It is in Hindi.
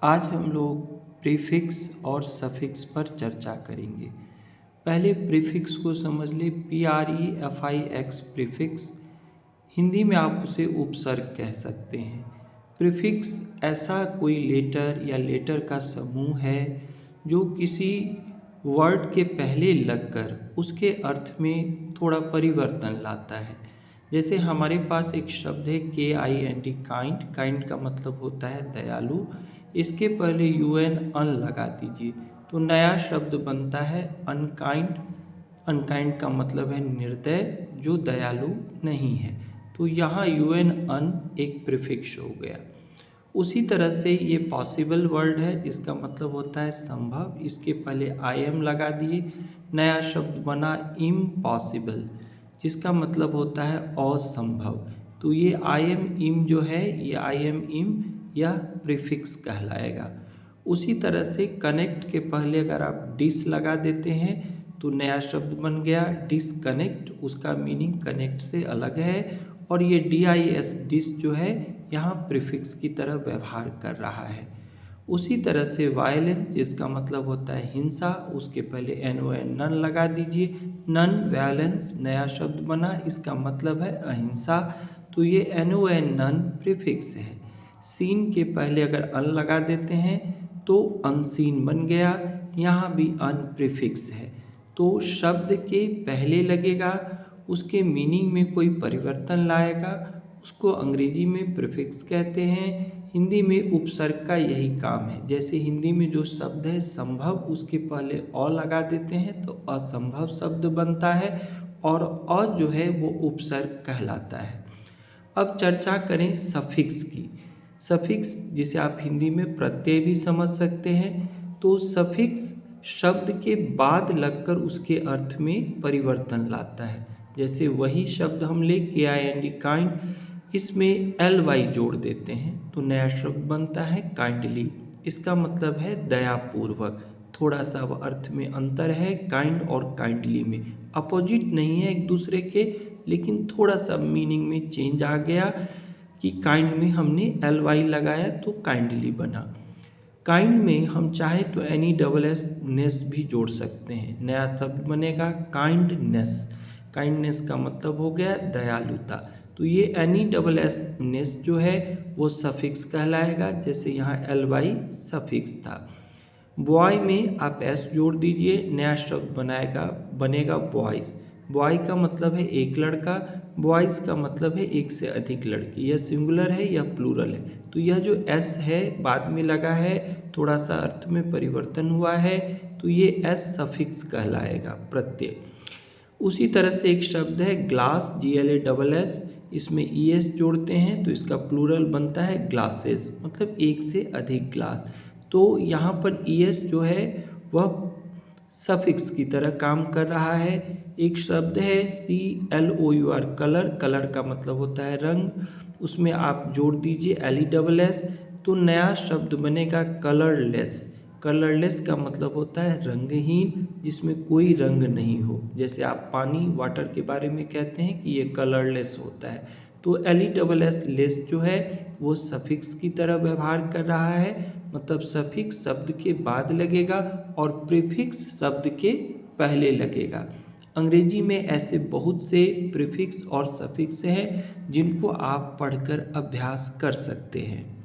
आज हम लोग प्रीफिक्स और सफिक्स पर चर्चा करेंगे। पहले प्रीफिक्स को समझ ले। PREFIX प्रीफिक्स, हिंदी में आप उसे उपसर्ग कह सकते हैं। प्रीफिक्स ऐसा कोई लेटर या लेटर का समूह है जो किसी वर्ड के पहले लगकर उसके अर्थ में थोड़ा परिवर्तन लाता है। जैसे हमारे पास एक शब्द है KIND, काइंड। काइंड का मतलब होता है दयालु। इसके पहले UN अन लगा दीजिए तो नया शब्द बनता है अनकाइंड। अनकाइंड का मतलब है निर्दय, जो दयालु नहीं है। तो यहाँ UN अन एक प्रीफिक्स हो गया। उसी तरह से ये पॉसिबल वर्ड है जिसका मतलब होता है संभव। इसके पहले IM लगा दिए, नया शब्द बना इम्पॉसिबल, जिसका मतलब होता है असंभव। तो ये IM जो है, ये IM यह प्रीफिक्स कहलाएगा। उसी तरह से कनेक्ट के पहले अगर आप डिस लगा देते हैं तो नया शब्द बन गया डिसकनेक्ट। उसका मीनिंग कनेक्ट से अलग है और ये DIS डिस जो है यहाँ प्रीफिक्स की तरह व्यवहार कर रहा है। उसी तरह से वायलेंस, जिसका मतलब होता है हिंसा, उसके पहले NON नन लगा दीजिए। नन वायलेंस नया शब्द बना, इसका मतलब है अहिंसा। तो ये NON नन प्रीफिक्स है। सीन के पहले अगर अन लगा देते हैं तो अनसीन बन गया, यहाँ भी अन प्रीफिक्स है। तो शब्द के पहले लगेगा, उसके मीनिंग में कोई परिवर्तन लाएगा, उसको अंग्रेजी में प्रीफिक्स कहते हैं। हिंदी में उपसर्ग का यही काम है। जैसे हिंदी में जो शब्द है संभव, उसके पहले अ लगा देते हैं तो असंभव शब्द बनता है और अ जो है वो उपसर्ग कहलाता है। अब चर्चा करें सफिक्स की। सफिक्स, जिसे आप हिंदी में प्रत्यय भी समझ सकते हैं। तो सफिक्स शब्द के बाद लगकर उसके अर्थ में परिवर्तन लाता है। जैसे वही शब्द हम ले KIND काइंड, इसमें LY जोड़ देते हैं तो नया शब्द बनता है काइंडली। इसका मतलब है दयापूर्वक। थोड़ा सा अर्थ में अंतर है काइंड और काइंडली में, अपोजिट नहीं है एक दूसरे के, लेकिन थोड़ा सा मीनिंग में चेंज आ गया कि काइंड में हमने LY लगाया तो काइंडली बना। काइंड में हम चाहे तो NESS नेस भी जोड़ सकते हैं, नया शब्द बनेगा काइंडनेस। काइंडनेस का मतलब हो गया दयालुता। तो ये NESS नेस जो है वो सफिक्स कहलाएगा, जैसे यहाँ LY सफिक्स था। बॉय में आप S जोड़ दीजिए, नया शब्द बनेगा बॉयज़। बॉय का मतलब है एक लड़का, बॉयज़ का मतलब है एक से अधिक लड़की। यह सिंगुलर है या प्लूरल है। तो यह जो S है बाद में लगा है, थोड़ा सा अर्थ में परिवर्तन हुआ है, तो ये S सफिक्स कहलाएगा, प्रत्यय। उसी तरह से एक शब्द है ग्लास, GLASS, इसमें ES जोड़ते हैं तो इसका प्लूरल बनता है ग्लासेस, मतलब एक से अधिक ग्लास। तो यहाँ पर ES जो है वह सफिक्स की तरह काम कर रहा है। एक शब्द है CLOUR, कलर। कलर का मतलब होता है रंग, उसमें आप जोड़ दीजिए LESS तो नया शब्द बनेगा कलरलेस। कलरलेस का मतलब होता है रंगहीन, जिसमें कोई रंग नहीं हो। जैसे आप पानी, वाटर के बारे में कहते हैं कि ये कलरलेस होता है। तो LESS लेस जो है वो सफिक्स की तरह व्यवहार कर रहा है, मतलब सफिक्स शब्द के बाद लगेगा और प्रीफिक्स शब्द के पहले लगेगा। अंग्रेजी में ऐसे बहुत से प्रीफिक्स और सफिक्स हैं जिनको आप पढ़कर अभ्यास कर सकते हैं।